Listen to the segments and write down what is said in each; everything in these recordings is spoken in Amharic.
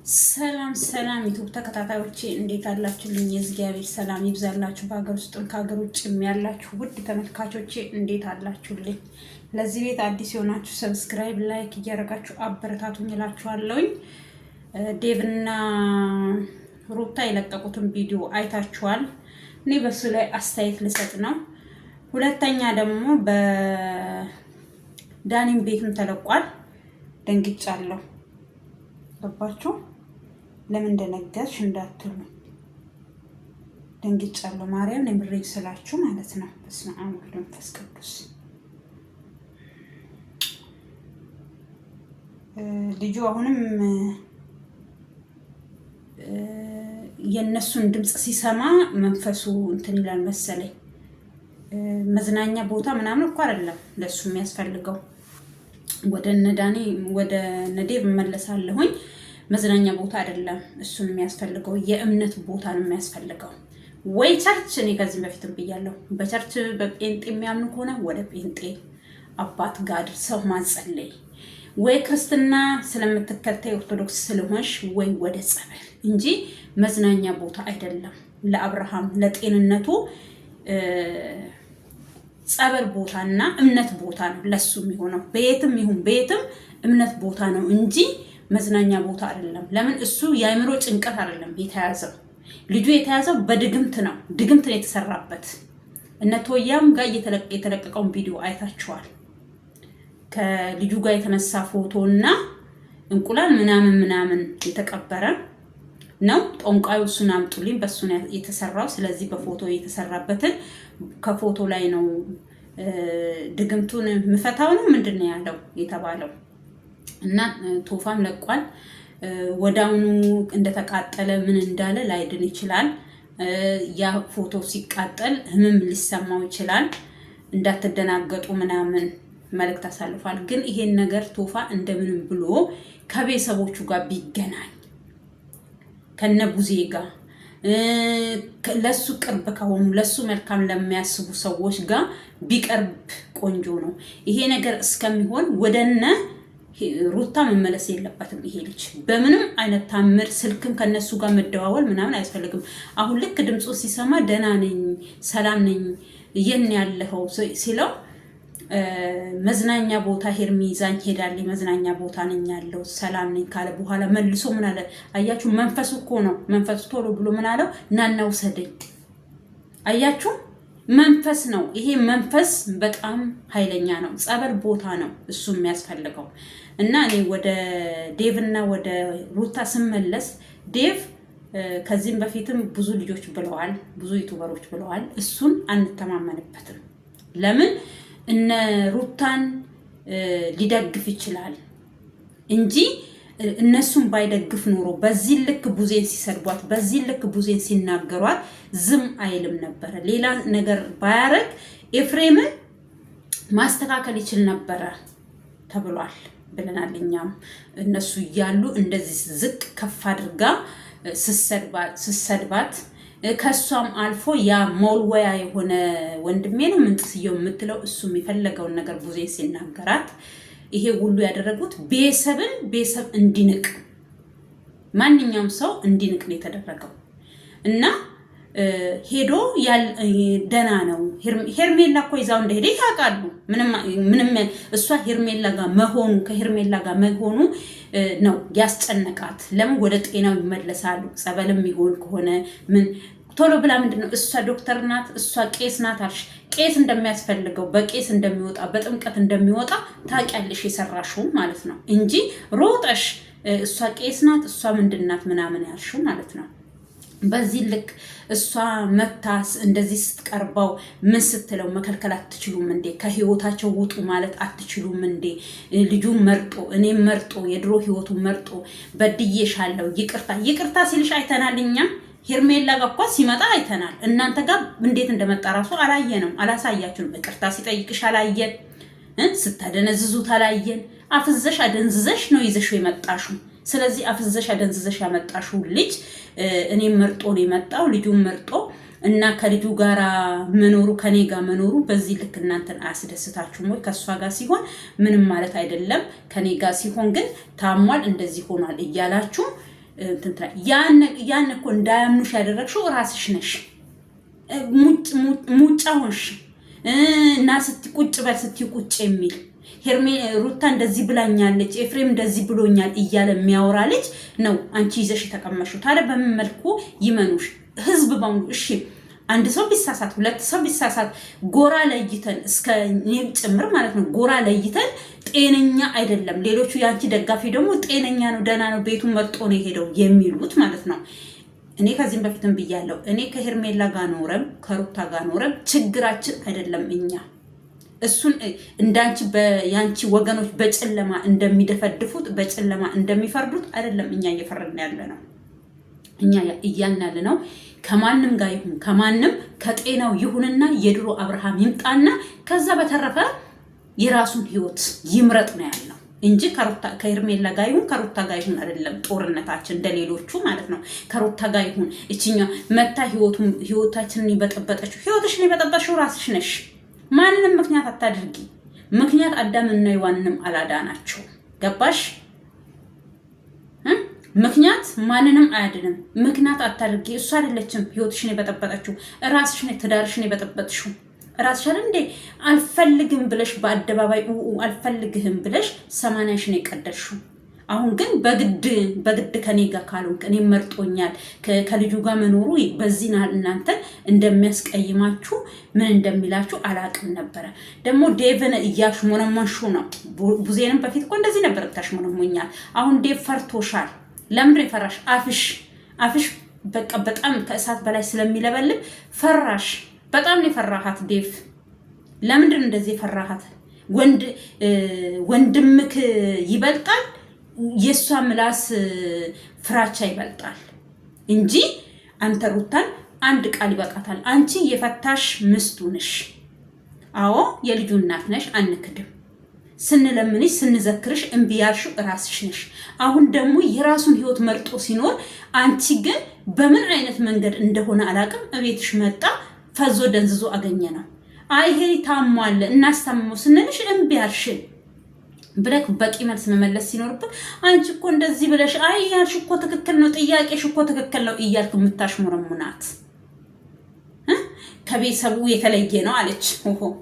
ሰላም ዩቲዩብ ተከታታዮቼ እንዴት አላችሁልኝ? የእግዚአብሔር ሰላም ይብዛላችሁ። በሀገር ውስጥም ከሀገር ውጭም ያላችሁ ውድ ተመልካቾቼ እንዴት አላችሁልኝ? ለዚህ ቤት አዲስ የሆናችሁ ሰብስክራይብ፣ ላይክ እያደረጋችሁ አበረታቱኝ እላችኋለሁኝ። ዴቭና ሩታ የለቀቁትን ቪዲዮ አይታችኋል። እኔ በሱ ላይ አስተያየት ልሰጥ ነው። ሁለተኛ ደግሞ በዳኒም ቤትም ተለቋል። ደንግጫለሁ። ገባችሁ? ለምን እንደነገርሽ እንዳትሉ ደንግጫለሁ። ማርያም የምሬን ስላችሁ ማለት ነው። በስመ አብ ወወልድ ወመንፈስ ቅዱስ። ልጁ አሁንም የነሱን ድምጽ ሲሰማ መንፈሱ እንትን ይላል መሰለኝ። መዝናኛ ቦታ ምናምን እኮ አይደለም ለሱ የሚያስፈልገው። ወደ ነዳኒ ወደ ነዴብ መለሳለሁኝ። መዝናኛ ቦታ አይደለም እሱን የሚያስፈልገው፣ የእምነት ቦታ ነው የሚያስፈልገው። ወይ ቸርች፣ እኔ ከዚህ በፊትም ብያለሁ፣ በቸርች በጴንጤ የሚያምኑ ከሆነ ወደ ጴንጤ አባት ጋር ሰው ማጸለይ፣ ወይ ክርስትና ስለምትከታይ ኦርቶዶክስ ስለሆንሽ ወይ ወደ ጸበል እንጂ መዝናኛ ቦታ አይደለም። ለአብርሃም ለጤንነቱ ጸበል ቦታና እምነት ቦታ ነው ለሱ የሚሆነው። በየትም ይሁን በየትም እምነት ቦታ ነው እንጂ መዝናኛ ቦታ አይደለም። ለምን? እሱ የአእምሮ ጭንቀት አይደለም የተያዘው። ልጁ የተያዘው በድግምት ነው። ድግምት ነው የተሰራበት። እነ ቶያም ጋር የተለቀቀውን ቪዲዮ አይታችኋል። ከልጁ ጋር የተነሳ ፎቶና እንቁላል ምናምን የተቀበረ ነው። ጦንቃዩ እሱን አምጡልኝ፣ በሱ ነው የተሰራው። ስለዚህ በፎቶ የተሰራበትን ከፎቶ ላይ ነው ድግምቱን ምፈታው ነው ምንድነው ያለው የተባለው። እና ቶፋም ለቋል። ወዳውኑ እንደተቃጠለ ምን እንዳለ ላይድን ይችላል። ያ ፎቶ ሲቃጠል ህመም ሊሰማው ይችላል። እንዳትደናገጡ ምናምን መልእክት አሳልፏል። ግን ይሄን ነገር ቶፋ እንደምንም ብሎ ከቤተሰቦቹ ጋር ቢገናኝ ከነቡዜ ጋር ለሱ ቅርብ ከሆኑ ለሱ መልካም ለሚያስቡ ሰዎች ጋር ቢቀርብ ቆንጆ ነው። ይሄ ነገር እስከሚሆን ወደነ ሩታ መመለስ የለበትም። ይሄ ልጅ በምንም አይነት ታምር ስልክም ከነሱ ጋር መደዋወል ምናምን አያስፈልግም። አሁን ልክ ድምፁ ሲሰማ ደህና ነኝ፣ ሰላም ነኝ፣ የት ያለኸው ሲለው መዝናኛ ቦታ ሄርሚ ይዛኝ ሄዳለች፣ መዝናኛ ቦታ ነኝ ያለው ሰላም ነኝ ካለ በኋላ መልሶ ምን አለ? አያችሁ፣ መንፈሱ እኮ ነው። መንፈሱ ቶሎ ብሎ ምን አለው? ናና ውሰደኝ። አያችሁ፣ መንፈስ ነው ይሄ። መንፈስ በጣም ኃይለኛ ነው። ጸበል ቦታ ነው እሱ የሚያስፈልገው። እና እኔ ወደ ዴቭና ወደ ሩታ ስመለስ ዴቭ ከዚህም በፊትም ብዙ ልጆች ብለዋል፣ ብዙ ዩቲዩበሮች ብለዋል። እሱን አንተማመንበትም። ለምን? እነ ሩታን ሊደግፍ ይችላል እንጂ እነሱን ባይደግፍ ኖሮ በዚህ ልክ ቡዜን ሲሰድቧት፣ በዚህ ልክ ቡዜን ሲናገሯት ዝም አይልም ነበረ። ሌላ ነገር ባያረግ ኤፍሬምን ማስተካከል ይችል ነበረ ተብሏል ብለናል። እኛም እነሱ እያሉ እንደዚህ ዝቅ ከፍ አድርጋ ስሰድባት ከሷም አልፎ ያ ሞልወያ የሆነ ወንድሜ ነው ምንጥስየው የምትለው እሱ የሚፈለገውን ነገር ቡዜን ሲናገራት ይሄ ሁሉ ያደረጉት ቤተሰብ እንዲንቅ፣ ማንኛውም ሰው እንዲንቅ ነው የተደረገው። እና ሄዶ ደህና ነው ሄርሜላ እኮ ይዛው እንደሄደ ያውቃሉ። ምንም እሷ ሄርሜላ ጋር መሆኑ ከሄርሜላ ጋር መሆኑ ነው ያስጨነቃት። ለምን? ወደ ጤናው ይመለሳሉ። ጸበልም ይሆን ከሆነ ምን ቶሎ ብላ ምንድነው እሷ ዶክተር ናት፣ እሷ ቄስ ናት አልሽ። ቄስ እንደሚያስፈልገው በቄስ እንደሚወጣ በጥምቀት እንደሚወጣ ታውቂያለሽ፣ የሰራሽው ማለት ነው እንጂ ሮጠሽ እሷ ቄስ ናት እሷ ምንድናት ምናምን ያልሽው ማለት ነው። በዚህ ልክ እሷ መታስ እንደዚህ ስትቀርበው ምን ስትለው መከልከል አትችሉም እንዴ? ከህይወታቸው ውጡ ማለት አትችሉም እንዴ? ልጁን መርጦ እኔም መርጦ የድሮ ህይወቱን መርጦ በድዬሻለሁ ይቅርታ ሲልሽ አይተናል። እኛ ሄርሜላ ጋር እኮ ሲመጣ አይተናል። እናንተ ጋር እንዴት እንደመጣ ራሱ አላየንም፣ አላሳያችሁም። ይቅርታ ሲጠይቅሽ አላየን፣ ስታደነዝዙት አላየን። አፍዘሽ አደንዝዘሽ ነው ይዘሽው የመጣሽው። ስለዚህ አፍዘሽ አደንዝዘሽ ያመጣሽው ልጅ እኔም መርጦ ነው የመጣው። ልጁን መርጦ እና ከልጁ ጋራ መኖሩ ከኔ ጋር መኖሩ በዚህ ልክ እናንተን አያስደስታችሁም ወይ? ከሷ ጋር ሲሆን ምንም ማለት አይደለም፣ ከኔ ጋር ሲሆን ግን ታሟል እንደዚህ ሆኗል እያላችሁ ያን እኮ እንዳያምኑሽ ያደረግሽው ራስሽ ነሽ። ሙጫ ሆንሽ እና ቁጭ በል ስትይ ቁጭ የሚል ሩታ እንደዚህ ብላኛለች፣ ኤፍሬም እንደዚህ ብሎኛል እያለ የሚያወራ ልጅ ነው አንቺ ይዘሽ የተቀመሽው። ታዲያ በምን መልኩ ይመኑሽ ህዝብ በሙሉ? እሺ አንድ ሰው ቢሳሳት፣ ሁለት ሰው ቢሳሳት ጎራ ለይተን እስከ እኔም ጭምር ማለት ነው ጎራ ለይተን ጤነኛ አይደለም፣ ሌሎቹ የአንቺ ደጋፊ ደግሞ ጤነኛ ነው፣ ደህና ነው፣ ቤቱን መርጦ ነው የሄደው የሚሉት ማለት ነው። እኔ ከዚህም በፊትም ብያለሁ። እኔ ከሄርሜላ ጋር ኖረም ከሩታ ጋር ኖረም ችግራችን አይደለም እኛ እሱን እንዳንቺ ያንቺ ወገኖች በጨለማ እንደሚደፈድፉት በጨለማ እንደሚፈርዱት አይደለም እኛ እየፈረድን ያለ ነው። እኛ እያልን ያለ ነው ከማንም ጋር ይሁን ከማንም ከጤናው ይሁንና የድሮ አብርሃም ይምጣና ከዛ በተረፈ የራሱን ህይወት ይምረጥ ነው ያለው እንጂ ከሄርሜላ ጋር ይሁን ከሩታ ጋር ይሁን አይደለም ጦርነታችን እንደሌሎቹ ማለት ነው። ከሩታ ጋር ይሁን እቺኛ መታ ህይወታችንን ይበጠበጠችው። ህይወትሽን የበጠበጥሽው ራስሽ ነሽ። ማንንም ምክንያት አታድርጊ። ምክንያት አዳምና ሔዋንንም አላዳናቸው። ገባሽ? ምክንያት ማንንም አያድንም። ምክንያት አታድርጊ። እሱ አይደለችም ህይወትሽን የበጠበጠችው፣ ራስሽ ነሽ ትዳርሽን የበጠበጥሽው። ራስሽ አይደል እንዴ አልፈልግም ብለሽ በአደባባይ አልፈልግህም ብለሽ 80ሽን የቀደድሽው። አሁን ግን በግድ ከኔ ጋር ካልሆንክ እኔ መርጦኛል ከልጁ ጋር መኖሩ በዚህ ናል እናንተ እንደሚያስቀይማችሁ ምን እንደሚላችሁ አላቅም ነበረ። ደግሞ ዴቭን እያሽሞነሞንሹ ነው። ቡዜንም በፊት እኮ እንደዚህ ነበር ታሽሞነሞኛል። አሁን ዴቭ ፈርቶሻል። ለምን ፈራሽ? አፍሽ በቃ በጣም ከእሳት በላይ ስለሚለበልብ ፈራሽ። በጣም ነው የፈራሃት ዴቭ። ለምንድን እንደዚህ የፈራሃት? ወንድምክ ይበልጣል፣ የሷ ምላስ ፍራቻ ይበልጣል እንጂ አንተ ሩታን አንድ ቃል ይበቃታል። አንቺ የፈታሽ ምስቱ ነሽ። አዎ የልጁ እናት ነሽ፣ አንክድም። ስንለምንሽ ስንዘክርሽ እምቢ ያልሽው ራስሽ ነሽ። አሁን ደግሞ የራሱን ህይወት መርጦ ሲኖር አንቺ ግን በምን አይነት መንገድ እንደሆነ አላቅም እቤትሽ መጣ ፈዞ ደንዝዞ አገኘ ነው። አይ ሄሪ ታሟል እናስታምመው ስንልሽ እምቢ ያልሽን ብለክ በቂ መልስ መመለስ ሲኖርበት አንቺ እኮ እንደዚህ ብለሽ አይ ያልሽ እኮ ትክክል ነው፣ ጥያቄሽ እኮ ትክክል ነው እያልክ የምታሽሙረሙናት ከቤተሰቡ የተለየ ነው አለች።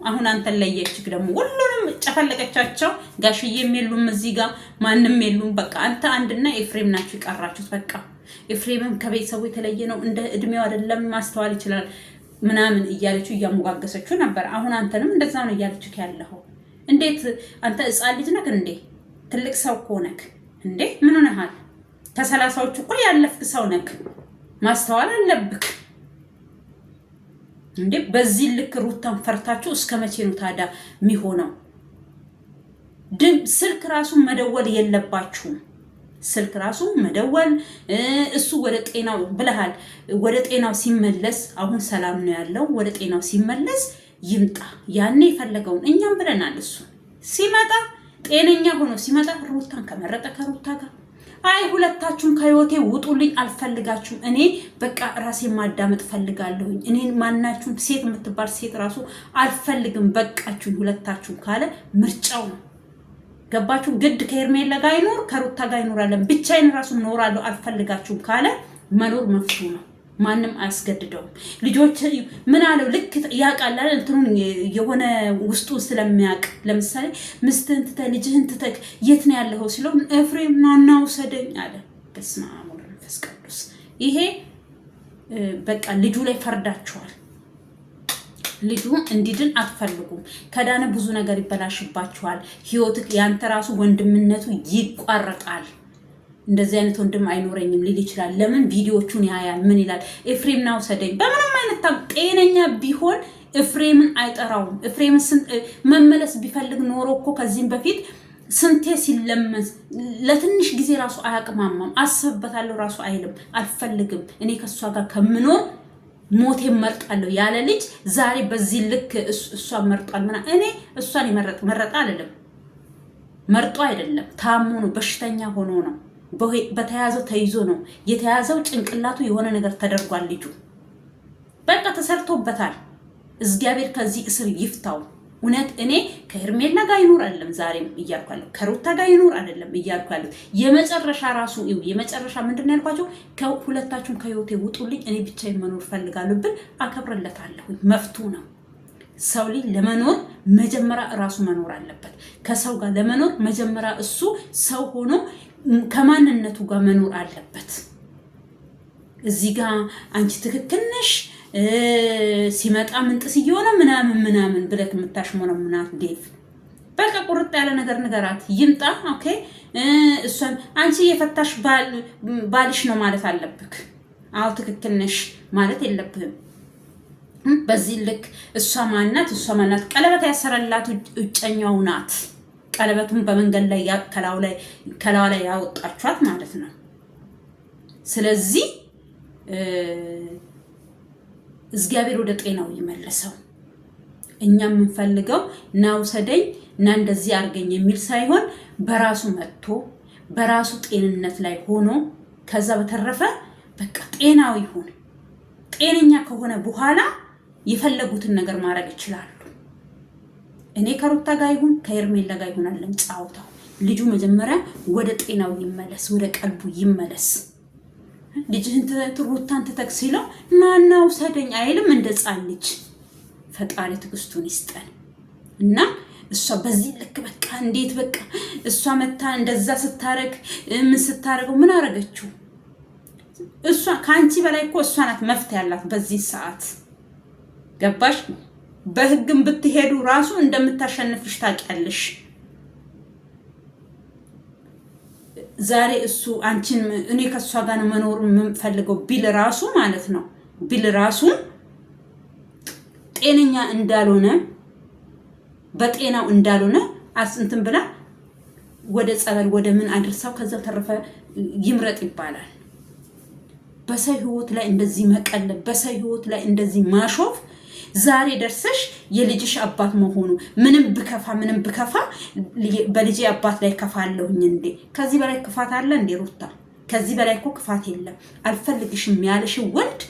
አሁን አንተን ለየችክ ደግሞ ሁሉንም ጨፈለቀቻቸው። ጋሽዬም የሉም እዚህ ጋር ማንም የሉም። በቃ አንተ አንድና ኤፍሬም ናችሁ ይቀራችሁት። በቃ ኤፍሬምም ከቤተሰቡ የተለየ ነው፣ እንደ እድሜው አይደለም፣ ማስተዋል ይችላል ምናምን እያለችው እያሞጋገሰችው ነበር። አሁን አንተንም እንደዛ ነው እያለችክ ያለው። እንዴት አንተ ሕፃን ልጅ ነክ እንዴ? ትልቅ ሰው እኮ ነክ እንዴ? ምን ሆነሃል? ከ30ዎቹ እኮ ያለፍክ ሰው ነክ፣ ማስተዋል አለብክ እንዴ። በዚህ ልክ ሩታን ፈርታችሁ እስከ መቼ ነው ታዲያ የሚሆነው? ስልክ ራሱ መደወል የለባችሁም። ስልክ ራሱ መደወል እሱ ወደ ጤናው ብለሃል። ወደ ጤናው ሲመለስ አሁን ሰላም ነው ያለው። ወደ ጤናው ሲመለስ ይምጣ። ያኔ የፈለገውን እኛም ብለናል። እሱ ሲመጣ ጤነኛ ሆኖ ሲመጣ ሩታን ከመረጠ ከሩታ ጋር አይ ሁለታችሁም ከህይወቴ ውጡልኝ፣ አልፈልጋችሁም። እኔ በቃ ራሴ ማዳመጥ ፈልጋለሁኝ። እኔ ማናችሁም ሴት የምትባል ሴት ራሱ አልፈልግም፣ በቃችሁኝ ሁለታችሁም ካለ ምርጫው ነው። ገባችሁ? ግድ ከሄርሜላ ጋር ይኖር ከሩታ ጋር ይኖራለን፣ ብቻዬን ራሱ እኖራለሁ አልፈልጋችሁም ካለ መኖር መፍቱ ነው። ማንም አያስገድደውም። ልጆች ምን አለው ልክ ያውቃል እንትኑን የሆነ ውስጡን ስለሚያውቅ ለምሳሌ ምስትህን ትተህ ልጅህን ትተህ የት ነው ያለኸው ሲለው ኤፍሬም ናና ውሰደኝ አለ። በስመ አብ ወወልድ ወመንፈስ ቅዱስ። ይሄ በቃ ልጁ ላይ ፈርዳችኋል። ልጁ እንዲድን አትፈልጉም። ከዳነ ብዙ ነገር ይበላሽባችኋል። ህይወትህ ያንተ ራሱ ወንድምነቱ ይቋረጣል። እንደዚህ አይነት ወንድም አይኖረኝም ሊል ይችላል። ለምን ቪዲዮቹን ያያል። ምን ይላል? ኤፍሬም ና ውሰደኝ። በምንም አይነት ጤነኛ ቢሆን ኤፍሬምን አይጠራውም። ኤፍሬምን መመለስ ቢፈልግ ኖሮ እኮ ከዚህም በፊት ስንቴ ሲለመስ ለትንሽ ጊዜ ራሱ አያቅማማም። አስብበታለሁ ራሱ አይልም። አልፈልግም እኔ ከሷ ጋር ከምኖር ሞቴን መርጣለሁ ያለ ልጅ ዛሬ በዚህ ልክ እሷን መርጧል። ምና እኔ እሷን መረጣ አይደለም፣ መርጦ አይደለም፣ ታሞ ነው፣ በሽተኛ ሆኖ ነው። በተያዘው ተይዞ ነው የተያዘው። ጭንቅላቱ የሆነ ነገር ተደርጓል። ልጁ በቃ ተሰርቶበታል። እግዚአብሔር ከዚህ እስር ይፍታው። እውነት እኔ ከሄርሜላ ጋር ይኖር አይደለም ዛሬም እያልኳለሁ፣ ከሩታ ጋር ይኖር አይደለም እያልኳለሁ። የመጨረሻ ራሱ የመጨረሻ ምንድን ነው ያልኳቸው? ከሁለታችሁም ከህይወቴ ውጡልኝ፣ እኔ ብቻዬን መኖር ፈልጋለሁ ብል አከብርለታለሁ። መፍቱ ነው። ሰው ልጅ ለመኖር መጀመሪያ እራሱ መኖር አለበት። ከሰው ጋር ለመኖር መጀመሪያ እሱ ሰው ሆኖ ከማንነቱ ጋር መኖር አለበት። እዚህ ጋር አንቺ ትክክል ነሽ ሲመጣ ምንጥስ እየሆነ ምናምን ብለህ የምታሽሞነምናት ዴቭ በቃ ቁርጥ ያለ ነገር ንገራት፣ ይምጣ። ኦኬ እሷን አንቺ የፈታሽ ባልሽ ነው ማለት አለብክ። አዎ ትክክል ነሽ ማለት የለብህም። በዚህ ልክ እሷ ማናት? ቀለበት ያሰረላት እጨኛው ናት። ቀለበቱን በመንገድ ላይ ከላው ላይ ያወጣችኋት ማለት ነው። ስለዚህ እግዚአብሔር ወደ ጤናው ይመልሰው። እኛ የምንፈልገው ና ውሰደኝ እና እንደዚህ አድርገኝ የሚል ሳይሆን በራሱ መጥቶ በራሱ ጤንነት ላይ ሆኖ ከዛ በተረፈ በቃ ጤናው ይሁን። ጤነኛ ከሆነ በኋላ የፈለጉትን ነገር ማድረግ ይችላሉ። እኔ ከሩታ ጋር ይሁን ከሄርሜላ ጋር ይሁን አለም ጫውታው ልጁ መጀመሪያ ወደ ጤናው ይመለስ፣ ወደ ቀልቡ ይመለስ። ልጅህን ሩታን ተተክሲለው ናና ውሰደኝ አይልም እንደ ጻን ልጅ። ፈጣሪ ትዕግስቱን ይስጠን እና እሷ በዚህ ልክ በቃ እንዴት በቃ እሷ መታ እንደዛ ስታረግ ምን ስታረገው ምን አረገችው? እሷ ካንቺ በላይ እኮ እሷ ናት መፍትሄ ያላት በዚህ ሰዓት። ገባሽ? በህግም ብትሄዱ ራሱ እንደምታሸንፍሽ ታውቂያለሽ። ዛሬ እሱ አንቺን እኔ ከሷ ጋር ነው መኖር የምፈልገው ቢል ራሱ ማለት ነው ቢል ራሱ ጤነኛ እንዳልሆነ በጤናው እንዳልሆነ እንትን ብላ ወደ ጸበል ወደ ምን አድርሳው ከዛ ተረፈ ይምረጥ ይባላል። በሰው ህይወት ላይ እንደዚህ መቀለብ፣ በሰው ህይወት ላይ እንደዚህ ማሾፍ ዛሬ ደርሰሽ የልጅሽ አባት መሆኑ ምንም ብከፋ በልጄ አባት ላይ ከፋለሁኝ እንዴ? ከዚህ በላይ ክፋት አለ እንዴ ሩታ? ከዚህ በላይ እኮ ክፋት የለም። አልፈልግሽም ያለሽ ወንድ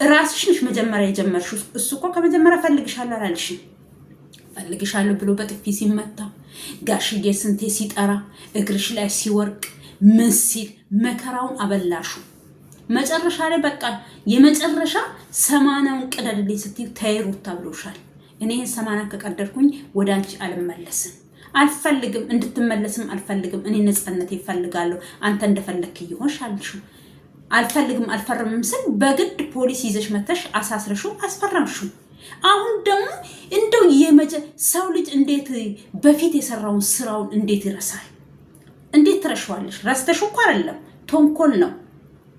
ራስሽ ነሽ መጀመሪያ የጀመርሽው። እሱ እኮ ከመጀመሪያ ፈልግሻለሁ አላልሽም? ፈልግሻለሁ ብሎ በጥፊ ሲመታ ጋሽዬ ስንቴ ሲጠራ እግርሽ ላይ ሲወርቅ ምን ሲል መከራውን አበላሹ። መጨረሻ ላይ በቃ የመጨረሻ 80ውን ቅደድልኝ ስትይ ተይሩታ ብሎሻል። እኔ 80 ከቀደድኩኝ ወደ አንቺ አልመለስም፣ አልፈልግም፣ እንድትመለስም አልፈልግም። እኔ ነፃነት ይፈልጋለሁ። አንተ እንደፈለክ ይሆንሽ አልሹ። አልፈልግም አልፈረምም ስል በግድ ፖሊስ ይዘሽ መተሽ አሳስረሹ አስፈረምሹ። አሁን ደግሞ እንደው ሰው ልጅ እንዴት በፊት የሰራውን ስራውን እንዴት ይረሳል? እንዴት ትረሻዋለሽ? ረስተሽ እኮ አይደለም ተንኮል ነው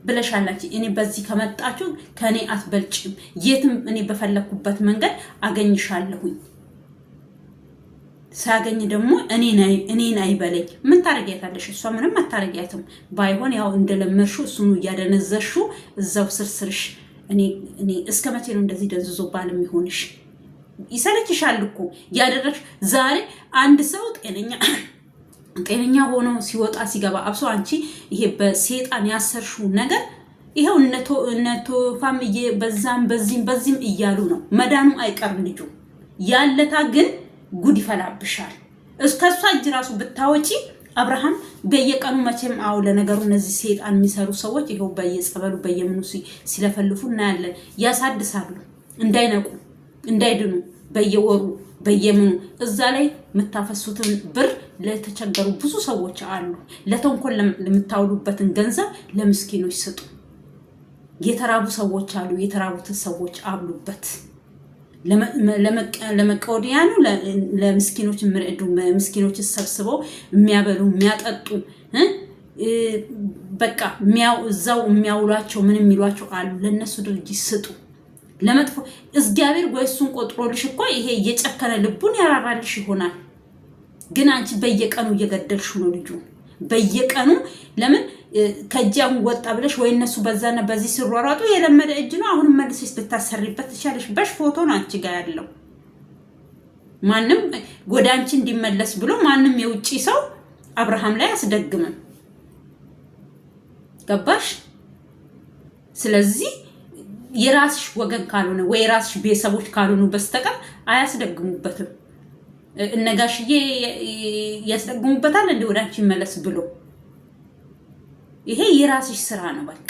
ብለሻላችሁ። እኔ በዚህ ከመጣችሁ ከኔ አትበልጭም፣ የትም እኔ በፈለኩበት መንገድ አገኝሻለሁኝ። ሳገኝ ደግሞ እኔን አይበለኝ። ምን ታረጊያታለሽ? እሷ ምንም አታረጊያትም። ባይሆን ያው እንደለመርሽው እሱኑ እያደነዘሽው እዛው ስርስርሽ። እኔ እስከ መቼ ነው እንደዚህ ደንዝዞ ባል የሚሆንሽ? ይሰለችሻል እኮ ያደረግሽ። ዛሬ አንድ ሰው ጤነኛ ሆኖ ሲወጣ ሲገባ አብሶ አንቺ ይሄ በሴጣን ያሰርሽው ነገር ይሄው እነቶ ፋምዬ በዛም በዚህም እያሉ ነው። መዳኑ አይቀርም ልጁ ያለታ ግን ጉድ ይፈላብሻል። እስከሷ እጅ ራሱ ብታወጪ አብርሃም በየቀኑ መቼም አው ለነገሩ እነዚህ ሴጣን የሚሰሩ ሰዎች ይሄው በየጸበሉ በየምኑ ሲለፈልፉ እናያለን። ያሳድሳሉ እንዳይነቁ እንዳይድኑ በየወሩ በየምኑ እዛ ላይ የምታፈሱትን ብር ለተቸገሩ ብዙ ሰዎች አሉ። ለተንኮል ለምታውሉበትን ገንዘብ ለምስኪኖች ስጡ። የተራቡ ሰዎች አሉ። የተራቡትን ሰዎች አብሉበት። ለመቀወዲያኑ ለምስኪኖች ምርዱ ምስኪኖች ሰብስበው የሚያበሉ የሚያጠጡ በቃ እዛው የሚያውሏቸው ምን የሚሏቸው አሉ። ለነሱ ድርጅት ስጡ። ለመጥፎ እግዚአብሔር ወይሱን ቆጥሮልሽ እኮ ይሄ እየጨከነ ልቡን ያራራልሽ ይሆናል። ግን አንቺ በየቀኑ እየገደልሽ ነው ልጁ በየቀኑ። ለምን ከጃም ወጣ ብለሽ ወይ እነሱ በዛና በዚህ ሲሯሯጡ የለመደ እጅ ነው። አሁን መልሰሽ ልታሰሪበት ትችላለሽ። በሽ ፎቶ ነው አንቺ ጋር ያለው። ማንም ወደ አንቺ እንዲመለስ ብሎ ማንም የውጪ ሰው አብርሃም ላይ አስደግመም። ገባሽ? ስለዚህ የራስሽ ወገን ካልሆነ ወይ የራስሽ ቤተሰቦች ካልሆኑ በስተቀር አያስደግሙበትም። እነጋሽዬ ያስደግሙበታል እንደ ወዳንቺ መለስ ብሎ ይሄ የራስሽ ስራ ነው በቃ።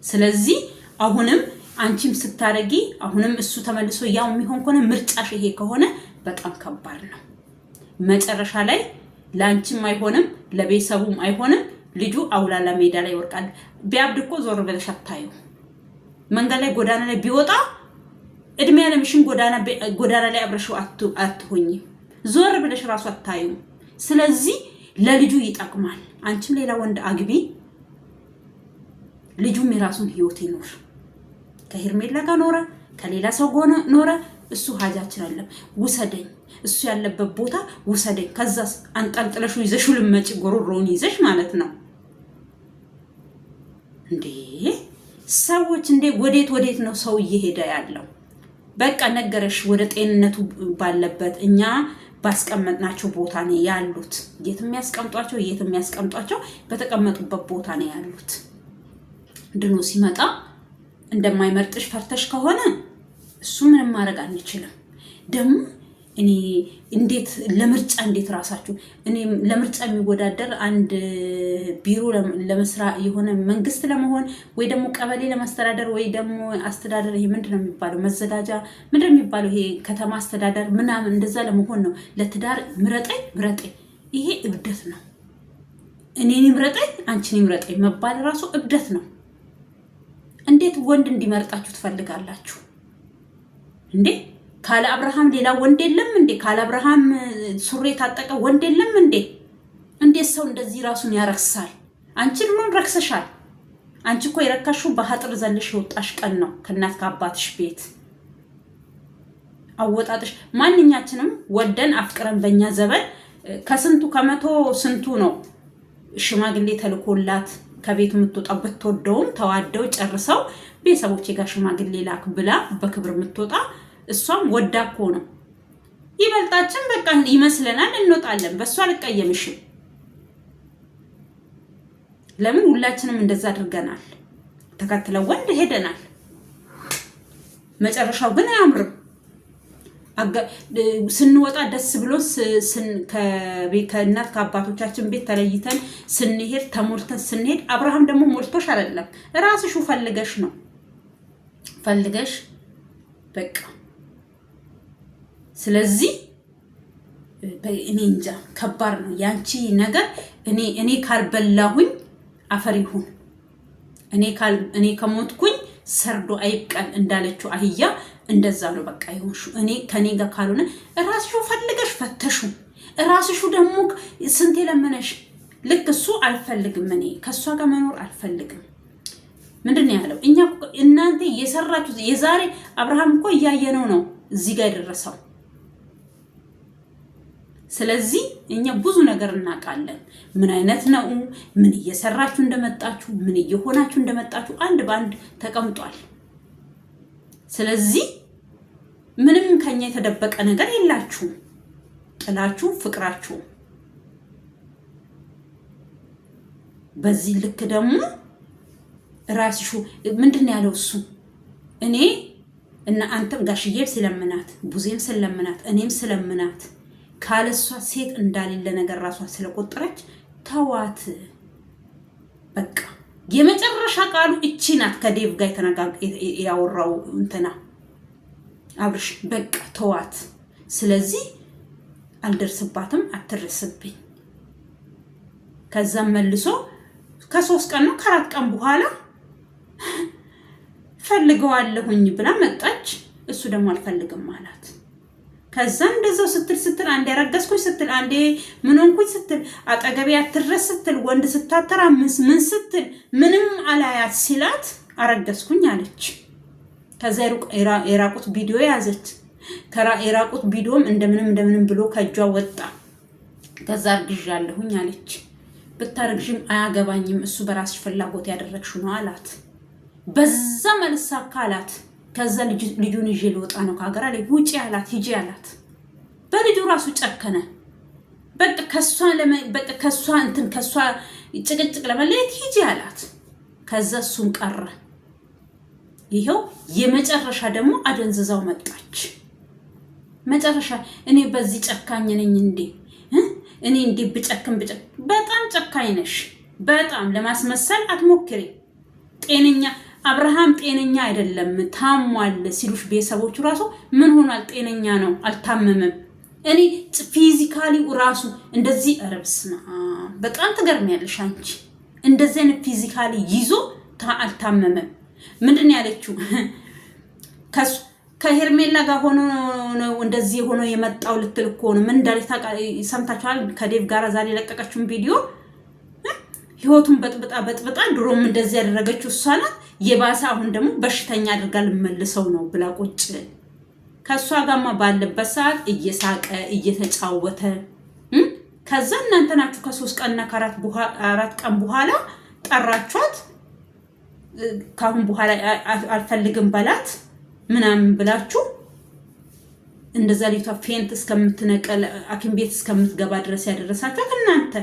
ስለዚህ አሁንም አንቺም ስታረጊ አሁንም እሱ ተመልሶ ያው የሚሆን ከሆነ ምርጫሽ ይሄ ከሆነ በጣም ከባድ ነው። መጨረሻ ላይ ላንቺም አይሆንም ለቤተሰቡም አይሆንም። ልጁ አውላላ ሜዳ ላይ ይወርቃል። ቢያብድ እኮ ዞር ብለሽ አታዩ። መንገድ ላይ ጎዳና ላይ ቢወጣ እድሜ ያለምሽን ጎዳና ላይ አብረሽው አትሆኚ። ዞር ብለሽ ራሱ አታዩ። ስለዚህ ለልጁ ይጠቅማል። አንቺም ሌላ ወንድ አግቢ፣ ልጁም የራሱን ህይወት ይኖር። ከሄርሜላ ጋር ኖረ ከሌላ ሰው ጎነ ኖረ እሱ ሀጃችን አለ። ውሰደኝ፣ እሱ ያለበት ቦታ ውሰደኝ። ከዛስ አንጠልጥለሽ ይዘሽ ልመጪ ጎሮሮውን ይዘሽ ማለት ነው እንዴ? ሰዎች እንዴ ወዴት ነው ሰው እየሄደ ያለው? በቃ ነገረሽ። ወደ ጤንነቱ ባለበት እኛ ባስቀመጥናቸው ቦታ ነው ያሉት። የትም ያስቀምጧቸው በተቀመጡበት ቦታ ነው ያሉት። ድኖ ሲመጣ እንደማይመርጥሽ ፈርተሽ ከሆነ እሱ ምንም ማድረግ አንችልም። ደግሞ እኔ እንዴት ለምርጫ እንዴት ራሳችሁ እኔ ለምርጫ የሚወዳደር አንድ ቢሮ ለመስራ የሆነ መንግስት ለመሆን ወይ ደግሞ ቀበሌ ለማስተዳደር ወይ ደግሞ አስተዳደር ይሄ ምንድነው የሚባለው መዘጋጃ ምንድነው የሚባለው ይሄ ከተማ አስተዳደር ምናምን እንደዛ ለመሆን ነው። ለትዳር ምረጠኝ ይሄ እብደት ነው። እኔን ምረጠኝ አንቺን ምረጠኝ መባል ራሱ እብደት ነው። እንዴት ወንድ እንዲመርጣችሁ ትፈልጋላችሁ እንዴ? ካለ አብርሃም ሌላ ወንድ የለም እንዴ? ካለ አብርሃም ሱሪ ታጠቀ ወንድ የለም እንዴ? እንዴት ሰው እንደዚህ ራሱን ያረክሳል? አንቺ ምን ረክሰሻል? አንቺ እኮ የረካሽው በሀጥር ዘልሽ የወጣሽ ቀን ነው ከእናት ከአባትሽ ቤት አወጣጥሽ። ማንኛችንም ወደን አፍቅረን በእኛ ዘበን ከስንቱ ከመቶ ስንቱ ነው ሽማግሌ ተልኮላት ከቤት የምትወጣ ብትወደውም ተዋደው ጨርሰው ቤተሰቦቼ ጋር ሽማግሌ ላክ ብላ በክብር የምትወጣ እሷም ወዳ እኮ ነው። ይበልጣችን በቃ ይመስለናል እንወጣለን። በእሷ አልቀየምሽም። ለምን ሁላችንም እንደዛ አድርገናል። ተከትለው ወንድ ሄደናል። መጨረሻው ግን አያምርም። ስንወጣ ደስ ብሎ ከእናት ከአባቶቻችን ቤት ተለይተን ስንሄድ ተሞልተን ስንሄድ አብርሃም ደግሞ ሞልቶሽ አይደለም ራስሽ ፈልገሽ ነው ፈልገሽ በቃ። ስለዚህ እኔ እንጃ ከባድ ነው ያንቺ ነገር። እኔ ካልበላሁኝ አፈር ይሁን፣ እኔ ከሞትኩኝ ሰርዶ አይብቀል እንዳለችው አህያ እንደዛ ነው በቃ ይሁንሹ። እኔ ከኔ ጋር ካልሆነ ራስሽ ፈልገሽ ፈተሹ። ራስሽ ደግሞ ስንቴ ለመነሽ። ልክ እሱ አልፈልግም፣ እኔ ከሷ ጋር መኖር አልፈልግም። ምንድነው ያለው? እኛ እናንተ እየሰራችሁ የዛሬ አብርሃም እኮ እያየነው ነው እዚህ ጋር የደረሰው። ስለዚህ እኛ ብዙ ነገር እናውቃለን። ምን አይነት ነው፣ ምን እየሰራችሁ እንደመጣችሁ፣ ምን እየሆናችሁ እንደመጣችሁ አንድ በአንድ ተቀምጧል። ስለዚህ ምንም ከኛ የተደበቀ ነገር የላችሁም። ጥላችሁ ፍቅራችሁ በዚህ ልክ ደግሞ ራስሹ ምንድነው ያለው እሱ? እኔ እና አንተም ጋሽዬም ስለምናት ቡዜም ስለምናት እኔም ስለምናት ካለሷ ሴት እንዳሌለ ነገር ራሷ ስለቆጠረች ተዋት በቃ። የመጨረሻ ቃሉ እቺ ናት። ከዴቭ ጋር ያወራው እንትና አብርሽ በቃ ተዋት። ስለዚህ አልደርስባትም፣ አትርስብኝ። ከዛም መልሶ ከ3 ቀን ነው ከ4 ቀን በኋላ ፈልገዋለሁኝ ብላ መጣች። እሱ ደግሞ አልፈልግም አላት። ከዛ እንደዛው ስትል አንዴ ያረገዝኩኝ ስትል አንዴ ምን ሆንኩኝ ስትል አጠገቤ አትድረስ ስትል ወንድ ስታተራምስ ምን ስትል ምንም አላያት ሲላት አረገዝኩኝ አለች። ከዛ የራቁት ቪዲዮ ያዘች። የራቁት ቪዲዮም እንደምንም ብሎ ከእጇ ወጣ። ከዛ አርግዣለሁኝ አለች። ብታረግዥም አያገባኝም፣ እሱ በራስሽ ፍላጎት ያደረግሽው ነው አላት። በዛ መልሳካ አላት። ከዛ ልጁን ይዤ ልወጣ ነው ከሀገር ላይ ውጪ አላት። ሂጂ አላት። በልጁ ራሱ ጨከነ። በቃ ከሷ ጭቅጭቅ ለመለየት ሂጂ አላት። ከዛ እሱም ቀረ። ይሄው የመጨረሻ ደግሞ አደንዝዛው መጣች። መጨረሻ እኔ በዚህ ጨካኝ ነኝ እንዴ? እኔ እንዴ ብጨክን በጣም ጨካኝ ነሽ። በጣም ለማስመሰል አትሞክሪ። ጤነኛ አብርሃም ጤነኛ አይደለም ታሟል ሲሉሽ ቤተሰቦቹ ራሱ ምን ሆኗል? ጤነኛ ነው አልታመመም። እኔ ፊዚካሊ ራሱ እንደዚህ አረብስማ በጣም ትገርሚያለሽ አንቺ። እንደዚህ አይነት ፊዚካሊ ይዞ አልታመመም። ምንድን ያለችው ከሄርሜላ ጋር ሆኖ ነው እንደዚህ ሆኖ የመጣው ልትል እኮ ነው። ምን እንዳለች ሰምታችኋል? ከዴቭ ጋር ዛሬ የለቀቀችውን ቪዲዮ ህይወቱን በጥብጣ ድሮም እንደዚህ ያደረገችው እሷ ናት። የባሰ አሁን ደግሞ በሽተኛ አድርጋ ልመልሰው ነው ብላ ቁጭ ከእሷ ጋማ ባለበት ሰዓት እየሳቀ እየተጫወተ ከዛ እናንተ ናችሁ ከ3 ቀንና ከ4 ቀን በኋላ ጠራችኋት። ካሁን በኋላ አልፈልግም በላት ምናምን ብላችሁ እንደዛ ልጅቷ ፌንት እስከምትነቀል ሐኪም ቤት እስከምትገባ ድረስ ያደረሳችኋት እናንተ።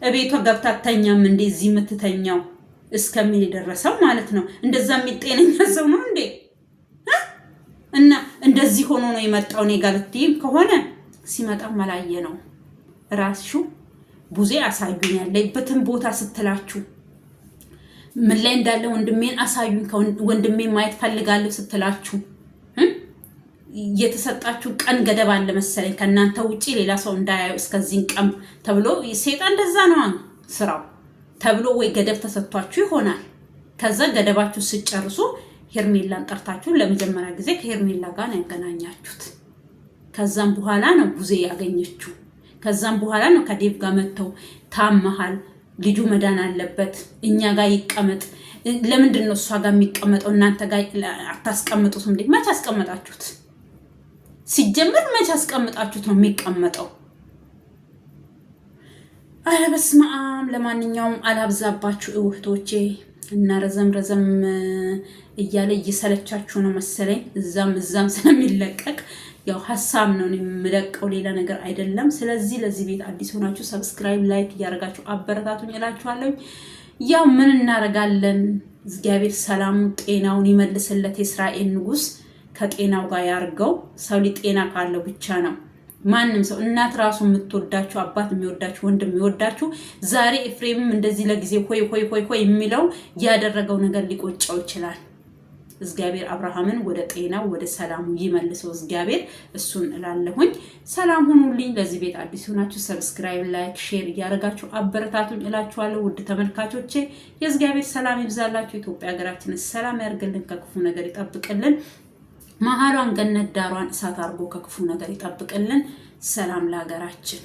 እቤቷ ገብታ ተኛም እንደዚህ የምትተኛው እስከሚል የደረሰው ማለት ነው። እንደዛ የሚጤነኛ ሰው ነው እንዴ? እና እንደዚህ ሆኖ ነው የመጣው። እኔ ጋር ልትይም ከሆነ ሲመጣ መላየ ነው ራስሹ ቡዜ አሳዩኝ ያለበትን ቦታ ስትላችሁ ምን ላይ እንዳለ ወንድሜን አሳዩኝ ወንድሜን ማየት ፈልጋለሁ ስትላችሁ የተሰጣችሁ ቀን ገደብ አለ መሰለኝ ከናንተ ውጪ ሌላ ሰው እንዳያዩ እስከዚህ ቀን ተብሎ ሰይጣን እንደዛ ነው ስራው ተብሎ ወይ ገደብ ተሰጥቷችሁ ይሆናል። ከዛ ገደባችሁ ሲጨርሱ ሄርሜላን ጠርታችሁ ለመጀመሪያ ጊዜ ከሄርሜላ ጋር ነው ያገናኛችሁት። ከዛም በኋላ ነው ቡዜ ያገኘችው። ከዛም በኋላ ነው ከዴቭ ጋር መተው ታመሃል፣ ልጁ መዳን አለበት፣ እኛ ጋር ይቀመጥ። ለምንድን ነው እሷ ጋር የሚቀመጠው? እናንተ ጋር አታስቀምጡት እንዴ? መች አስቀመጣችሁት? ሲጀምር መች አስቀምጣችሁት ነው የሚቀመጠው? አረ በስመ አብ። ለማንኛውም አላብዛባችሁ እህቶቼ እና ረዘም እያለ እየሰለቻችሁ ነው መሰለኝ። እዛም ስለሚለቀቅ ያው ሐሳብ ነው የምለቀው ሌላ ነገር አይደለም። ስለዚህ ለዚህ ቤት አዲስ ሆናችሁ ሰብስክራይብ፣ ላይክ እያደረጋችሁ አበረታቱኝ እላችኋለሁ። ያው ምን እናረጋለን፣ እግዚአብሔር ሰላሙ ጤናውን ይመልስለት። የእስራኤል ንጉስ ከጤናው ጋር ያርገው። ሰው ጤና ካለው ብቻ ነው ማንም ሰው እናት ራሱ የምትወዳችሁ አባት የሚወዳችሁ ወንድም የሚወዳችሁ። ዛሬ ኤፍሬምም እንደዚህ ለጊዜ ሆይ የሚለው ያደረገው ነገር ሊቆጨው ይችላል። እግዚአብሔር አብርሃምን ወደ ጤናው ወደ ሰላሙ ይመልሰው። እግዚአብሔር እሱን እላለሁኝ። ሰላም ሁኑልኝ። ለዚህ ቤት አዲስ ሆናችሁ ሰብስክራይብ፣ ላይክ፣ ሼር እያደረጋችሁ አበረታቱኝ እላችኋለሁ። ውድ ተመልካቾቼ የእግዚአብሔር ሰላም ይብዛላችሁ። ኢትዮጵያ ሀገራችንን ሰላም ያርግልን፣ ከክፉ ነገር ይጠብቅልን። መሃሏን ገነት ዳሯን እሳት አድርጎ ከክፉ ነገር ይጠብቅልን። ሰላም ለሀገራችን።